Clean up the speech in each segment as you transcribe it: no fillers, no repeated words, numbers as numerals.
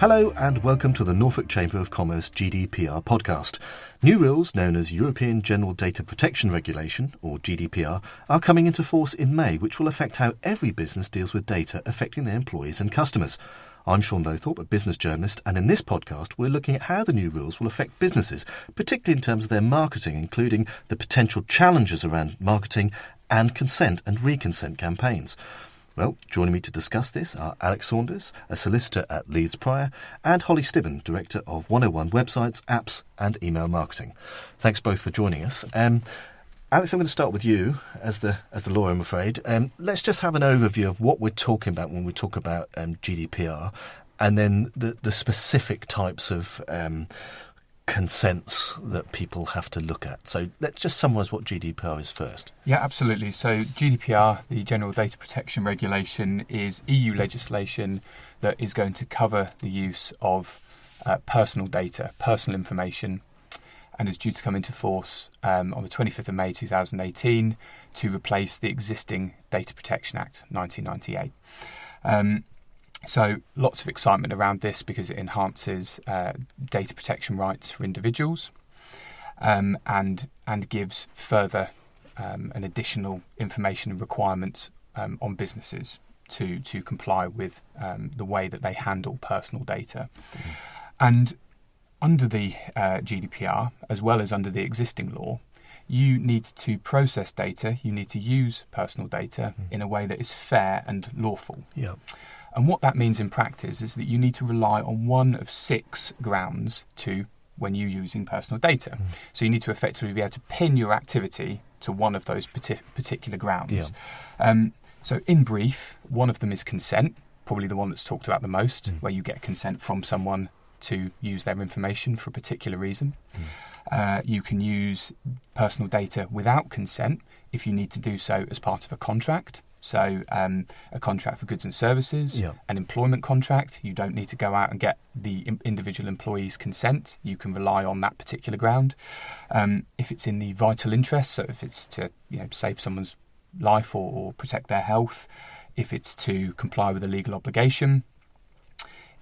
Hello and welcome to the Norfolk Chamber of Commerce GDPR podcast. New rules known as European General Data Protection Regulation, or GDPR, are coming into force in May, which will affect how every business deals with data affecting their employees and customers. I'm Sean Lothorpe, a business journalist, and in this podcast we're looking at how the new rules will affect businesses, particularly in terms of their marketing, including the potential challenges around marketing and consent and re-consent campaigns. Well, joining me to discuss this are Alex Saunders, a solicitor at Leeds Prior, and Holly Stibben, Director of 101 Websites, Apps and Email Marketing. Thanks both for joining us. Alex, I'm going to start with you as the lawyer, I'm afraid. Let's just have an overview of what we're talking about when we talk about GDPR, and then the specific types of consents that people have to look at. So let's just summarise what GDPR is first. Yeah, absolutely. So GDPR, the General Data Protection Regulation, is EU legislation that is going to cover the use of personal data, personal information, and is due to come into force on the 25th of May 2018 to replace the existing Data Protection Act 1998. So lots of excitement around this because it enhances data protection rights for individuals and gives further and additional information and requirements on businesses to comply with the way that they handle personal data. And under the GDPR, as well as under the existing law, you need to process data, you need to use personal data in a way that is fair and lawful. Yeah. And what that means in practice is that you need to rely on one of 6 grounds when you're using personal data. So you need to effectively be able to pin your activity to one of those particular grounds. Yeah. So in brief, one of them is consent, probably the one that's talked about the most, where you get consent from someone to use their information for a particular reason. You can use personal data without consent if you need to do so as part of a contract. So a contract for goods and services, an employment contract, you don't need to go out and get the individual employee's consent. You can rely on that particular ground. If it's in the vital interest, so if it's to save someone's life or protect their health, if it's to comply with a legal obligation,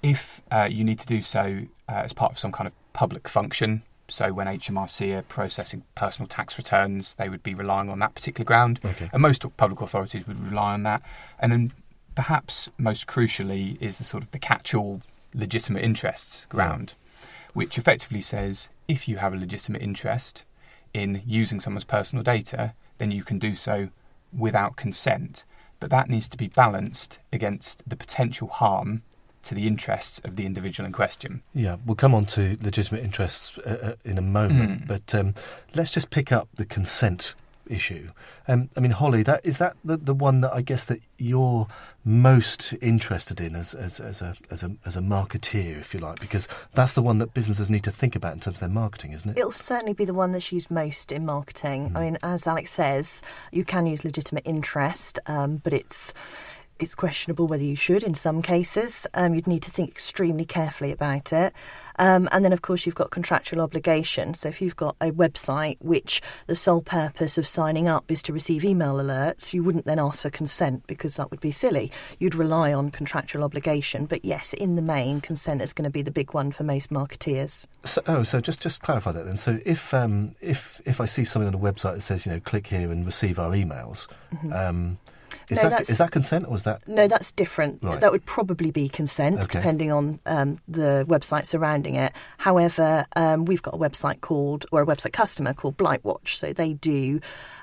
if you need to do so as part of some kind of public function. So when HMRC are processing personal tax returns, they would be relying on that particular ground. Okay. And most public authorities would rely on that. And then perhaps most crucially is the sort of the catch-all legitimate interests ground, which effectively says if you have a legitimate interest in using someone's personal data, then you can do so without consent. But that needs to be balanced against the potential harm to the interests of the individual in question. Yeah, we'll come on to legitimate interests in a moment, but let's just pick up the consent issue. Holly, is that the one that I guess that you're most interested in as a marketeer, if you like, because that's the one that businesses need to think about in terms of their marketing, isn't it? It'll certainly be the one that's used most in marketing. As Alex says, you can use legitimate interest, but it's questionable whether you should in some cases. You'd need to think extremely carefully about it. And then, of course, you've got contractual obligation. So if you've got a website which the sole purpose of signing up is to receive email alerts, you wouldn't then ask for consent because that would be silly. You'd rely on contractual obligation. But yes, in the main, consent is going to be the big one for most marketeers. So just clarify that then. So if I see something on a website that says, click here and receive our emails, Is that consent or is that... No, that's different. Right. That would probably be consent, depending on the website surrounding it. However, we've got a website customer called Blightwatch. So they do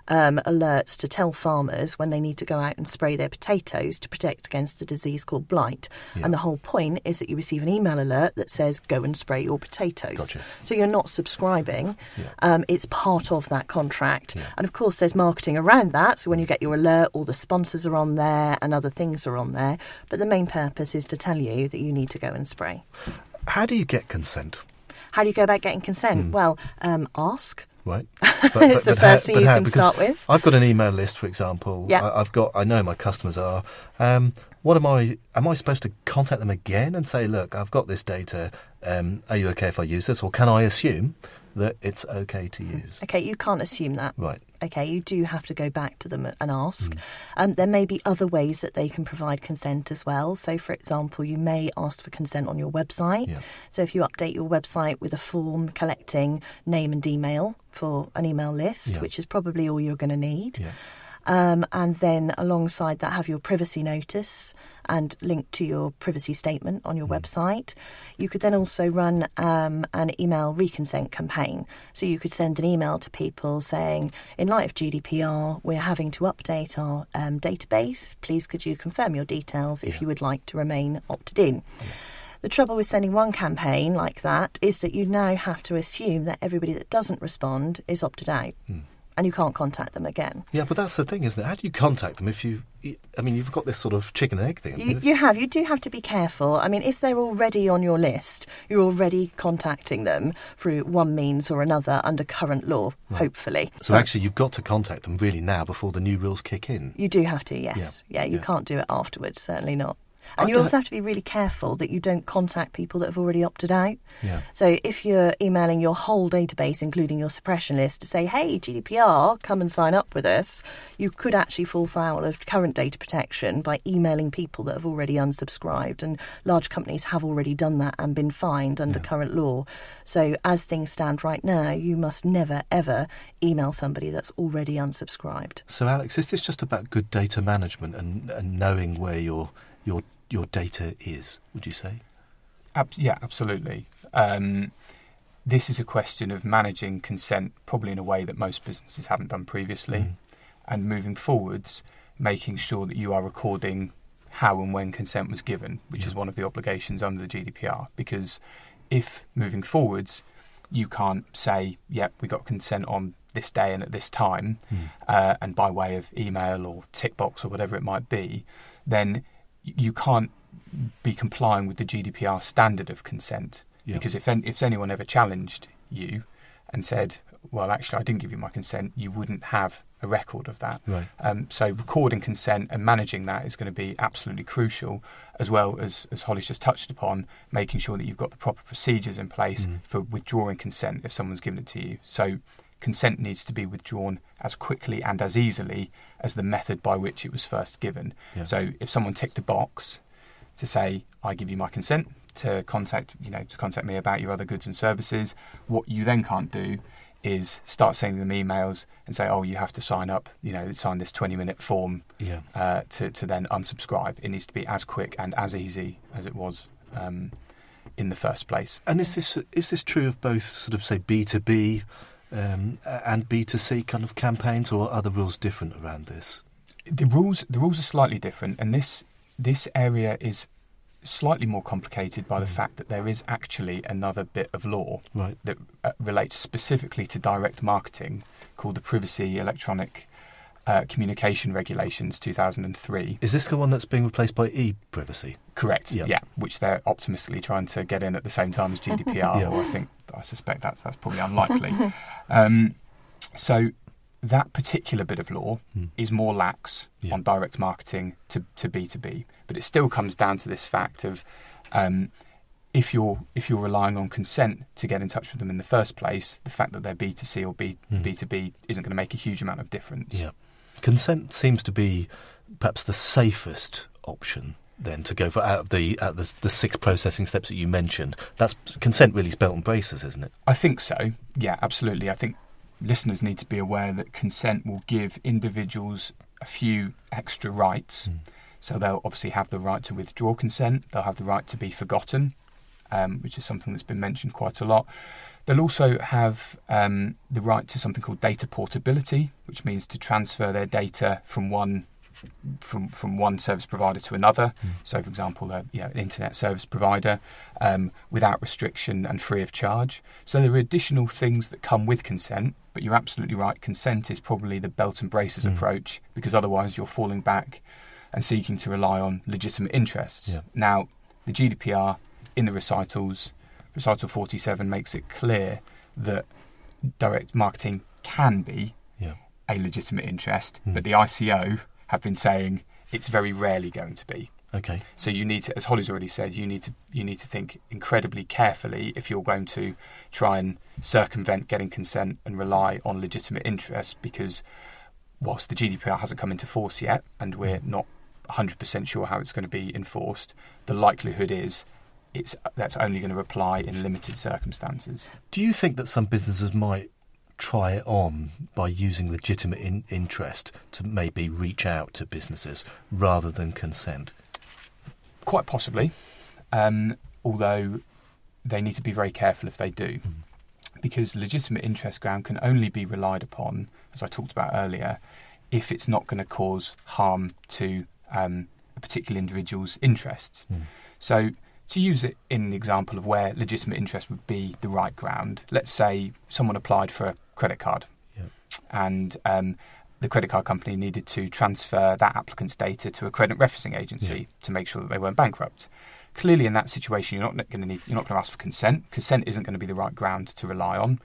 alerts to tell farmers when they need to go out and spray their potatoes to protect against the disease called blight. Yeah. And the whole point is that you receive an email alert that says, go and spray your potatoes. Gotcha. So you're not subscribing. Yeah. It's part of that contract. Yeah. And of course, there's marketing around that. So when you get your alert, all the sponsors are on there and other things are on there. But the main purpose is to tell you that you need to go and spray. How do you get consent? How do you go about getting consent? Well, ask. Right. It's the first thing you can start with. I've got an email list, for example. Yeah. I know my customers are. Am I supposed to contact them again and say, look, I've got this data. Are you okay if I use this? Or can I assume that it's okay to use? Okay, you can't assume that. Right. Okay, you do have to go back to them and ask. There may be other ways that they can provide consent as well. So, for example, you may ask for consent on your website. Yeah. So if you update your website with a form collecting name and email for an email list, Yeah. which is probably all you're going to need. Yeah. And then alongside that have your privacy notice and link to your privacy statement on your website. You could then also run an email reconsent campaign. So you could send an email to people saying, in light of GDPR, we're having to update our database. Please could you confirm your details if you would like to remain opted in. Yeah. The trouble with sending one campaign like that is that you now have to assume that everybody that doesn't respond is opted out. And you can't contact them again. Yeah, but that's the thing, isn't it? How do you contact them if you've got this sort of chicken and egg thing? You do have to be careful. I mean, if they're already on your list, you're already contacting them through one means or another under current law, hopefully. So actually, you've got to contact them really now before the new rules kick in. You do have to, yes. Yeah, you can't do it afterwards, certainly not. And you also have to be really careful that you don't contact people that have already opted out. Yeah. So if you're emailing your whole database, including your suppression list, to say, hey, GDPR, come and sign up with us, you could actually fall foul of current data protection by emailing people that have already unsubscribed. And large companies have already done that and been fined under current law. So as things stand right now, you must never, ever email somebody that's already unsubscribed. So, Alex, is this just about good data management and knowing where your data is, would you say? Yeah, absolutely. This is a question of managing consent probably in a way that most businesses haven't done previously, and moving forwards, making sure that you are recording how and when consent was given, which is one of the obligations under the GDPR. Because if moving forwards you can't say, yep, we got consent on this day and at this time, and by way of email or tick box or whatever it might be, then you can't be complying with the GDPR standard of consent. Because if anyone ever challenged you and said, well, actually, I didn't give you my consent, you wouldn't have a record of that. Right. So recording consent and managing that is going to be absolutely crucial, as well as Holly's just touched upon, making sure that you've got the proper procedures in place for withdrawing consent if someone's given it to you. So consent needs to be withdrawn as quickly and as easily as the method by which it was first given. Yeah. So if someone ticked a box to say, I give you my consent to contact me about your other goods and services, what you then can't do is start sending them emails and say, oh, you have to sign up, sign this 20-minute form to then unsubscribe. It needs to be as quick and as easy as it was in the first place. And is this true of both sort of, say, B2B and B2C kind of campaigns, or are other rules different around this? The rules are slightly different, and this area is slightly more complicated by the fact that there is actually another bit of law that relates specifically to direct marketing called the Privacy Electronic Communication Regulations 2003. Is this the one that's being replaced by e-privacy? Correct, yeah, which they're optimistically trying to get in at the same time as GDPR, or I suspect that's probably unlikely. So that particular bit of law is more lax on direct marketing to B2B, but it still comes down to this fact of if you're relying on consent to get in touch with them in the first place, the fact that they're B2C or B2B isn't going to make a huge amount of difference. Yeah, consent seems to be perhaps the safest option then to go for out of the 6 processing steps that you mentioned. That's consent really is belt and braces, isn't it? I think so. Yeah, absolutely. I think listeners need to be aware that consent will give individuals a few extra rights. So they'll obviously have the right to withdraw consent. They'll have the right to be forgotten, which is something that's been mentioned quite a lot. They'll also have the right to something called data portability, which means to transfer their data from one service provider to another. So, for example, an internet service provider, without restriction and free of charge. So there are additional things that come with consent, but you're absolutely right. Consent is probably the belt and braces approach, because otherwise you're falling back and seeking to rely on legitimate interests. Yeah. Now, the GDPR in the recitals, Recital 47 makes it clear that direct marketing can be a legitimate interest, but the ICO have been saying it's very rarely going to be. Okay. So you need to, as Holly's already said, you need to think incredibly carefully if you're going to try and circumvent getting consent and rely on legitimate interest, because whilst the GDPR hasn't come into force yet and we're not 100% sure how it's going to be enforced, the likelihood is that's only going to apply in limited circumstances. Do you think that some businesses might try it on by using legitimate interest to maybe reach out to businesses rather than consent? Quite possibly, although they need to be very careful if they do, because legitimate interest ground can only be relied upon, as I talked about earlier, if it's not going to cause harm to a particular individual's interests. So to use it in an example of where legitimate interest would be the right ground, let's say someone applied for a credit card and the credit card company needed to transfer that applicant's data to a credit referencing agency to make sure that they weren't bankrupt. Clearly, in that situation, you're not going to ask for consent. Consent isn't going to be the right ground to rely on.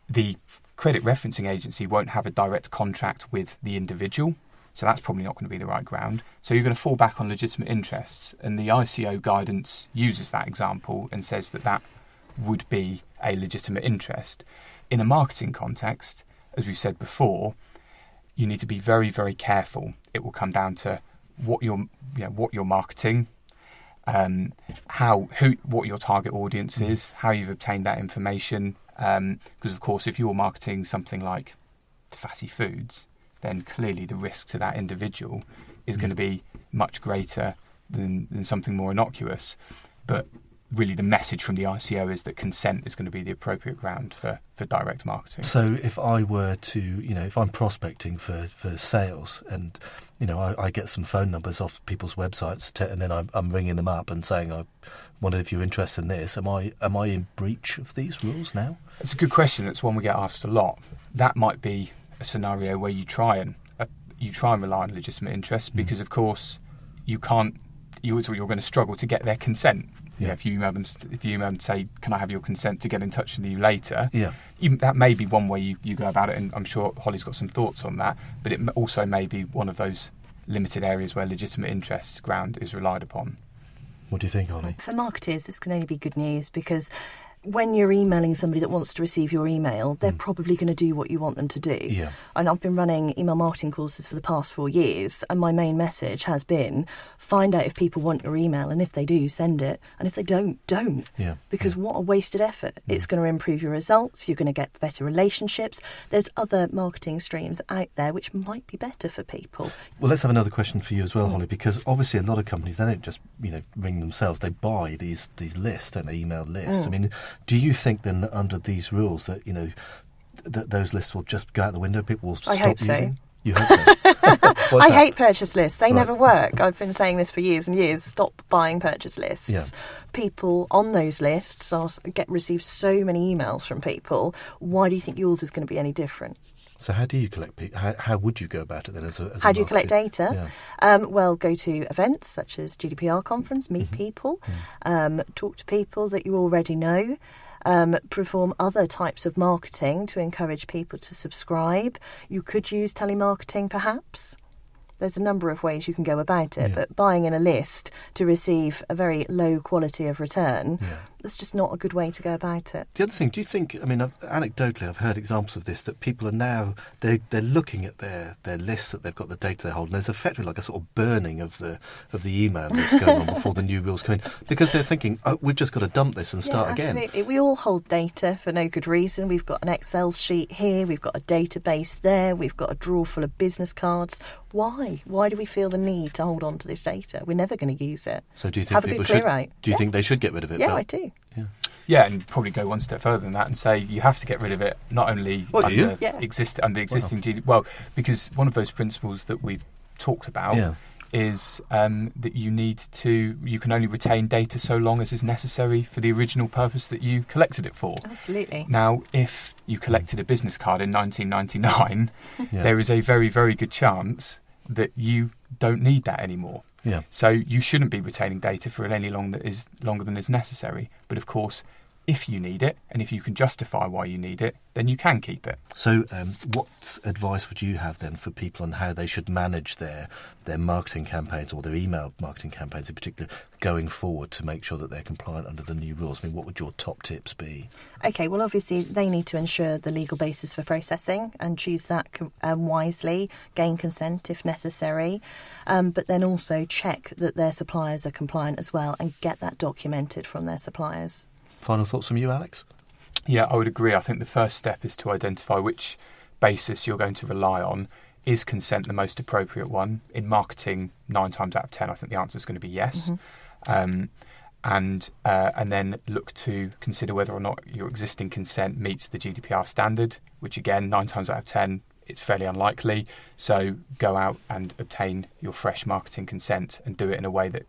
The credit referencing agency won't have a direct contract with the individual, so that's probably not going to be the right ground. So you're going to fall back on legitimate interests, and the ICO guidance uses that example and says that would be a legitimate interest. In a marketing context, as we've said before, you need to be very, very careful. It will come down to what you're marketing, what your target audience is, how you've obtained that information. Because of course, if you're marketing something like fatty foods, then clearly the risk to that individual is going to be much greater than something more innocuous. But really the message from the ICO is that consent is going to be the appropriate ground for direct marketing. So if I were to, if I'm prospecting for sales and, I get some phone numbers off people's websites and then I'm ringing them up and saying, I wondered if you're interested in this, am I in breach of these rules now? It's a good question. It's one we get asked a lot. That might be a scenario where you try and rely on legitimate interest because, of course, you're going to struggle to get their consent. Yeah. If you email them and say, "Can I have your consent to get in touch with you later?" Yeah. That may be one way you go about it, and I'm sure Holly's got some thoughts on that. But it also may be one of those limited areas where legitimate interest ground is relied upon. What do you think, Holly? For marketers, this can only be good news because when you're emailing somebody that wants to receive your email, they're probably going to do what you want them to do. Yeah. And I've been running email marketing courses for the past 4 years, and my main message has been find out if people want your email, and if they do, send it, and if they don't. Yeah. Because what a wasted effort. It's going to improve your results, you're going to get better relationships. There's other marketing streams out there which might be better for people. Well, let's have another question for you as well, Holly, because obviously a lot of companies, they don't just, ring themselves, they buy these lists, don't they, email lists. I mean, do you think then that under these rules that, that those lists will just go out the window, people will stop hope using? so. You hope so? I hate purchase lists. They never work. I've been saying this for years and years. Stop buying purchase lists. Yeah. People on those lists receive so many emails from people. Why do you think yours is going to be any different? So how do you collect people? How would you go about it then as a How do you collect marketer? data? Yeah. Well, go to events such as GDPR conference, meet people, talk to people that you already know. Perform other types of marketing to encourage people to subscribe. You could use telemarketing, perhaps. There's a number of ways you can go about it, but buying in a list to receive a very low quality of return, that's just not a good way to go about it. The other thing, do you think, anecdotally, I've heard examples of this, that people are now, they're looking at their lists that they've got the data they hold, and there's effectively like a sort of burning of the email that's going on before the new rules come in, because they're thinking, we've just got to dump this and start again. Absolutely. We all hold data for no good reason. We've got an Excel sheet here, we've got a database there, we've got a drawer full of business cards. Why? Why do we feel the need to hold on to this data? We're never going to use it. So do you think people should? Do you think they should get rid of it? Yeah, I do. Yeah, and probably go one step further than that and say you have to get rid of it not only under existing GDPR. Well, because one of those principles that we've talked about is that you can only retain data so long as is necessary for the original purpose that you collected it for. Absolutely. Now, if you collected a business card in 1999, there is a very, very good chance that you don't need that anymore. Yeah. So you shouldn't be retaining data for any longer than is necessary. But of course, if you need it, and if you can justify why you need it, then you can keep it. So what advice would you have then for people on how they should manage their marketing campaigns, or their email marketing campaigns in particular, going forward to make sure that they're compliant under the new rules? I mean, what would your top tips be? OK, well, obviously, they need to ensure the legal basis for processing and choose that wisely, gain consent if necessary, but then also check that their suppliers are compliant as well and get that documented from their suppliers. Final thoughts from you, Alex? Yeah, I would agree. I think the first step is to identify which basis you're going to rely on. Is consent the most appropriate one? In marketing, 9 times out of 10, I think the answer is going to be yes. And then look to consider whether or not your existing consent meets the GDPR standard, which again, 9 times out of 10, it's fairly unlikely. So go out and obtain your fresh marketing consent and do it in a way that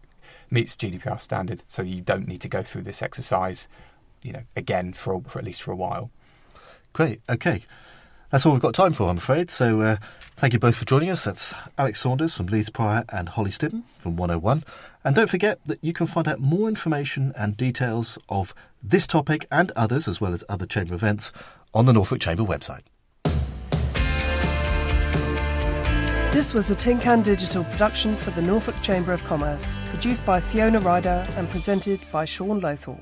meets GDPR standard, so you don't need to go through this exercise, again for at least for a while. Great. Okay. That's all we've got time for, I'm afraid. So thank you both for joining us. That's Alex Saunders from Leeds Prior and Holly Stibben from 101. And don't forget that you can find out more information and details of this topic and others, as well as other Chamber events, on the Norfolk Chamber website. This was a Tin Can Digital production for the Norfolk Chamber of Commerce, produced by Fiona Ryder and presented by Sean Lothorpe.